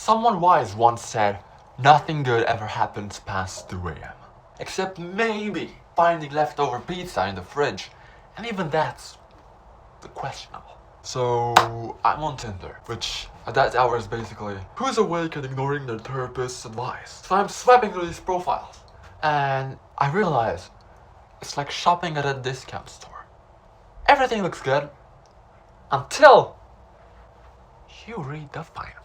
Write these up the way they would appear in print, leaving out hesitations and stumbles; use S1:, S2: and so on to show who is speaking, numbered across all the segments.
S1: Someone wise once said, nothing good ever happens past 3 a.m. Except maybe finding leftover pizza in the fridge, and even that's questionable. So I'm on Tinder, which at that hour is basically who's awake and ignoring their therapist's advice. So I'm swiping through these profiles, and I realize it's like shopping at a discount store. Everything looks good until you read the fine print.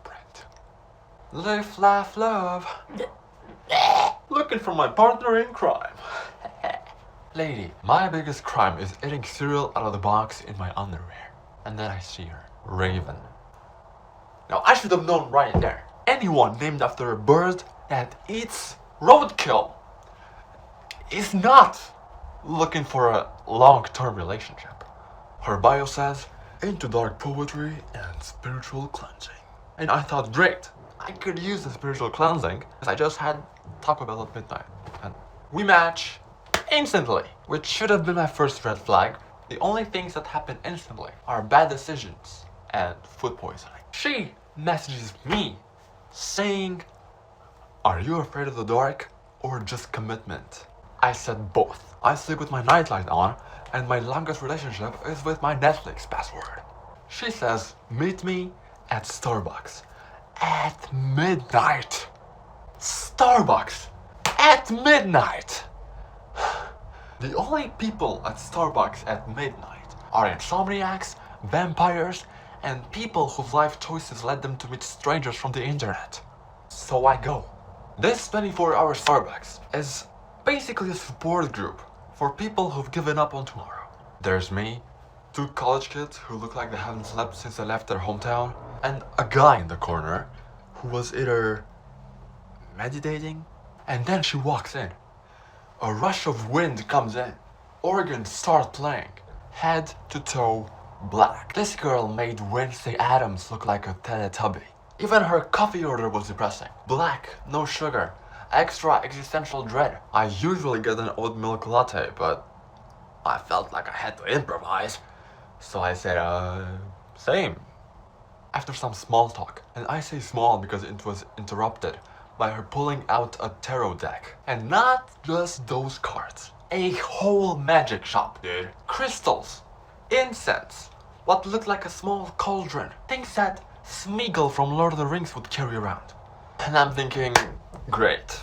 S1: Live, laugh, love. Looking for my partner in crime. Lady, my biggest crime is eating cereal out of the box in my underwear. And then I see her. Raven. Now I should have known right there. Anyone named after a bird that eats roadkill is not looking for a long-term relationship. Her bio says, into dark poetry and spiritual cleansing. And I thought, great, I could use the spiritual cleansing because I just had Taco Bell at midnight. And we match instantly, which should have been my first red flag. The only things that happen instantly are bad decisions and food poisoning. She messages me saying, are you afraid of the dark or just commitment? I said both. I sleep with my nightlight on and my longest relationship is with my Netflix password. She says, meet me at Starbucks at midnight. Starbucks at midnight. The only people at Starbucks at midnight are insomniacs, vampires, and people whose life choices led them to meet strangers from the internet. So I go. This 24-hour Starbucks is basically a support group for people who've given up on tomorrow. There's me, 2 college kids who look like they haven't slept since they left their hometown, and a guy in the corner who was either meditating, and then she walks in. A rush of wind comes in. Organs start playing. Head to toe black. This girl made Wednesday Addams look like a Teletubby. Even her coffee order was depressing. Black, no sugar, extra existential dread. I usually get an oat milk latte, but I felt like I had to improvise. So I said, same. After some small talk, and I say small because it was interrupted by her pulling out a tarot deck. And not just those cards. A whole magic shop, dude. Crystals, incense, what looked like a small cauldron. Things that Smeagol from Lord of the Rings would carry around. And I'm thinking, great.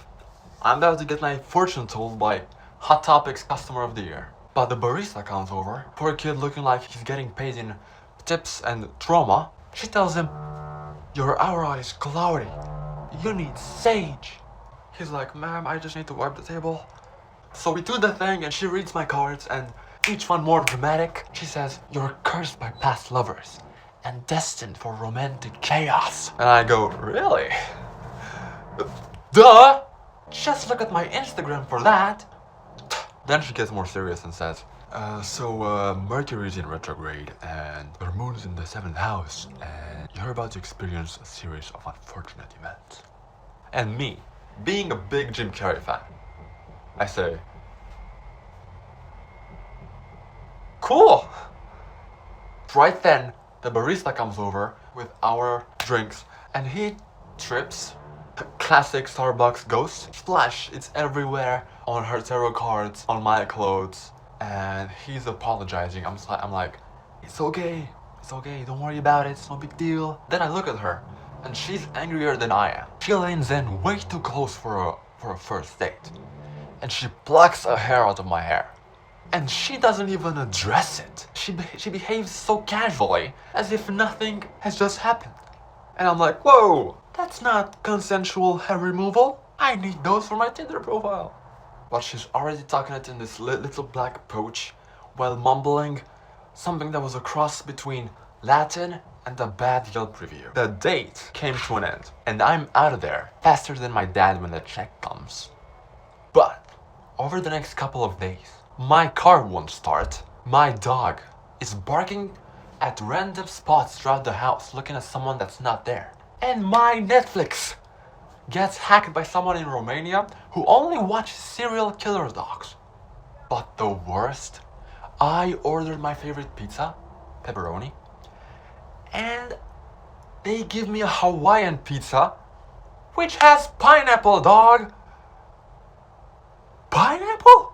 S1: I'm about to get my fortune told by Hot Topics Customer of the Year. But the barista comes over, poor kid looking like he's getting paid in tips and trauma. She tells him, your aura is cloudy. You need sage. He's like, ma'am, I just need to wipe the table. So we do the thing and she reads my cards and each one more dramatic. She says, you're cursed by past lovers and destined for romantic chaos. And I go, really? Duh! Just look at my Instagram for that. Then she gets more serious and says, Mercury's in retrograde and your moon is in the 7th house and you're about to experience a series of unfortunate events. And me, being a big Jim Carrey fan, I say, cool! Right then, the barista comes over with our drinks and he trips. Classic Starbucks ghost. Splash, it's everywhere on her tarot cards, on my clothes. And he's apologizing. I'm like, it's okay, don't worry about it, it's no big deal. Then I look at her, and she's angrier than I am. She leans in way too close for a first date. And she plucks a hair out of my hair. And she doesn't even address it. She behaves so casually, as if nothing has just happened. And I'm like, whoa, that's not consensual hair removal. I need those for my Tinder profile. But she's already talking it in this little black pouch while mumbling something that was a cross between Latin and a bad Yelp review. The date came to an end, and I'm out of there faster than my dad when the check comes. But over the next couple of days, my car won't start. My dog is barking at random spots throughout the house looking at someone that's not there. And my Netflix gets hacked by someone in Romania who only watches serial killer docs. But the worst, I ordered my favorite pizza, pepperoni, and they give me a Hawaiian pizza which has pineapple, dog. Pineapple?